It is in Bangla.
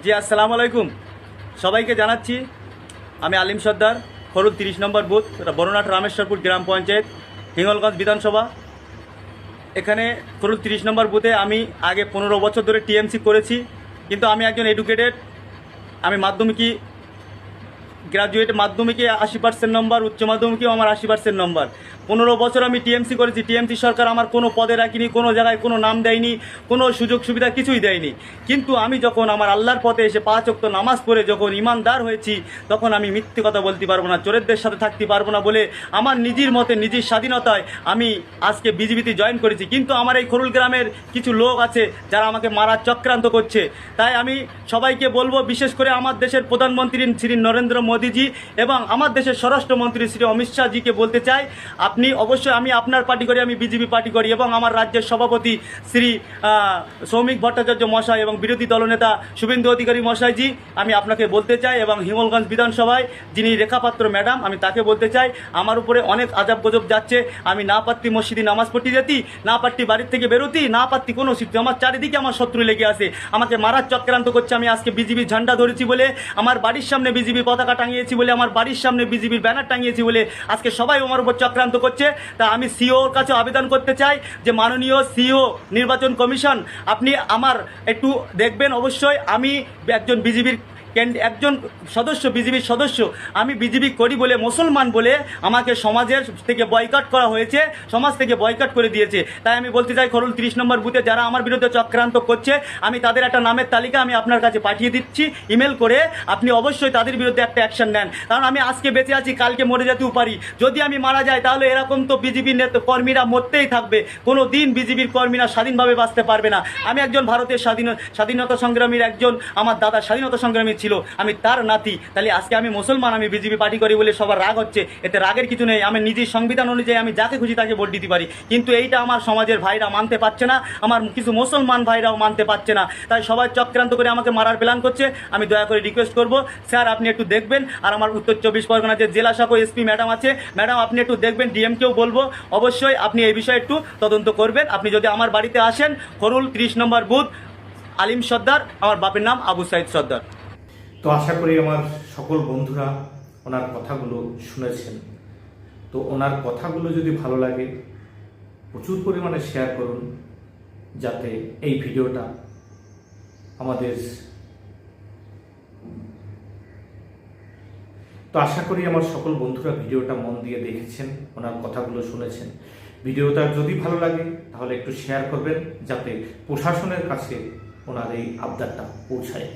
জি আসসালামু আলাইকুম, সবাইকে জানাচ্ছি আমি আলিম সর্দার, খরুল 30 নম্বর বুথ, এটা বড়নাট রামেশ্বরপুর গ্রাম পঞ্চায়েত, হিঙ্গলগঞ্জ বিধানসভা। এখানে খরুল 30 নম্বর বুথে আমি আগে 15 বছর ধরে টিএমসি করেছি, কিন্তু আমি একজন এডুকেটেড। আমি মাধ্যমিকই গ্রাজুয়েট, মাধ্যমিকে 80% নম্বর, উচ্চ মাধ্যমিকেও আমার 80% নম্বর। 15 বছর আমি টিএমসি করেছি। টিএমসি সরকার আমার কোনো পদে রাখিনি, কোনো জায়গায় কোনো নাম দেয়নি, কোনো সুযোগ সুবিধা কিছুই দেয়নি। কিন্তু আমি যখন আমার আল্লাহর পথে এসে 5 ওয়াক্ত নামাজ পড়ে যখন ইমানদার হয়েছি, তখন আমি মিথ্যে কথা বলতে পারবো না, চোরেদের সাথে থাকতে পারবো না বলে আমার নিজের মতে নিজের স্বাধীনতায় আমি আজকে বিজেপিতে জয়েন করেছি। কিন্তু আমার এই খরুল গ্রামের কিছু লোক আছে যারা আমাকে মারার চক্রান্ত করছে। তাই আমি সবাইকে বলবো, বিশেষ করে আমার দেশের প্রধানমন্ত্রী শ্রী নরেন্দ্র মোদীজি এবং আমার দেশের স্বরাষ্ট্রমন্ত্রী শ্রী অমিত শাহজিকে বলতে চাই, আপনি অবশ্যই, আমি আপনার পার্টি করি, আমি বিজেপি পার্টি করি, এবং আমার রাজ্যের সভাপতি শ্রী সৌমিক ভট্টাচার্য মশাই এবং বিরোধী দলনেতা শুভেন্দু অধিকারী মশাইজি, আমি আপনাকে বলতে চাই, এবং হিঙ্গলগঞ্জ বিধানসভায় যিনি রেখাপাত্র ম্যাডাম, আমি তাকে বলতে চাই, আমার উপরে অনেক আজাব গজব যাচ্ছে। আমি না পারতি মসজিদে নামাজ পড়তে যেতি, না পারতি বাড়ির থেকে বেরোতি, না পারতি কোনো শক্তি, আমার চারিদিকে আমার শত্রু লেগে আসে, আমাকে মারার চক্রান্ত করছে। আমি আজকে বিজেপির ঝান্ডা ধরেছি বলে, আমার বাড়ির সামনে বিজেপি পতাকা টাঙিয়েছি বলে, আমার বাড়ির সামনে বিজেপির ব্যানার টাঙিয়েছি বলে আজকে সবাই আমার উপর চক্রান্ত করছে। তা আমি সিওর কাছে আবেদন করতে চাই যে মাননীয় সিও নির্বাচন কমিশন, আপনি আমার একটু দেখবেন। অবশ্যই আমি একজন বিজেপির একজন সদস্য, বিজেপির সদস্য, আমি বিজেপি করি বলে, মুসলমান বলে আমাকে সমাজের থেকে বয়কট করা হয়েছে, সমাজ থেকে বয়কট করে দিয়েছে। তাই আমি বলতে চাই, খরুল 30 নম্বর বুথে যারা আমার বিরুদ্ধে চক্রান্ত করছে, আমি তাদের একটা নামের তালিকা আমি আপনার কাছে পাঠিয়ে দিচ্ছি ইমেল করে, আপনি অবশ্যই তাদের বিরুদ্ধে একটা অ্যাকশন নেন। কারণ আমি আজকে বেঁচে আছি, কালকে মরে যেতেও পারি। যদি আমি মারা যাই তাহলে এরকম তো বিজেপির কর্মীরা মরতেই থাকবে, কোনো দিন বিজেপির কর্মীরা স্বাধীনভাবে বাঁচতে পারবে না। আমি একজন ভারতের স্বাধীনতা সংগ্রামীর একজন, আমার দাদা স্বাধীনতা সংগ্রামী ছিল, আমি তার নাতি। তাহলে আজকে আমি মুসলমান, আমি বিজেপি পার্টি করি বলে সবার রাগ হচ্ছে, এতে রাগের কিছু নেই। আমি নিজের সংবিধান অনুযায়ী আমি যাকে খুশি তাকে ভোট দিতে পারি, কিন্তু এইটা আমার সমাজের ভাইরা মানতে পারছে না, আমার কিছু মুসলমান ভাইরাও মানতে পারছে না। তাই সবাই চক্রান্ত করে আমাকে মারার প্ল্যান করছে। আমি দয়া করে রিকোয়েস্ট করব, স্যার আপনি একটু দেখবেন। আর আমার উত্তর 24 পরগনা যে জেলা শাখা এসপি ম্যাডাম আছে, ম্যাডাম আপনি একটু দেখবেন, ডিএমকেও বলবো অবশ্যই আপনি এই বিষয়ে একটু তদন্ত করবেন। আপনি যদি আমার বাড়িতে আসেন, খরুল 30 নম্বর বুথ, আলিম সর্দার, আমার বাপের নাম আবু সাইদ সর্দার। তো আশা করি আমার সকল বন্ধুরা ওনার কথাগুলো শুনেছেন। তো ওনার কথাগুলো যদি ভালো লাগে প্রচুর পরিমাণে শেয়ার করুন, যাতে এই ভিডিওটা আমাদের, তো আশা করি আমার সকল বন্ধুরা ভিডিওটা মন দিয়ে দেখেছেন, ওনার কথাগুলো শুনেছেন। ভিডিওটা যদি ভালো লাগে তাহলে একটু শেয়ার করবেন, যাতে প্রশাসনের কাছে ওনার এই আবদারটা পৌঁছায়।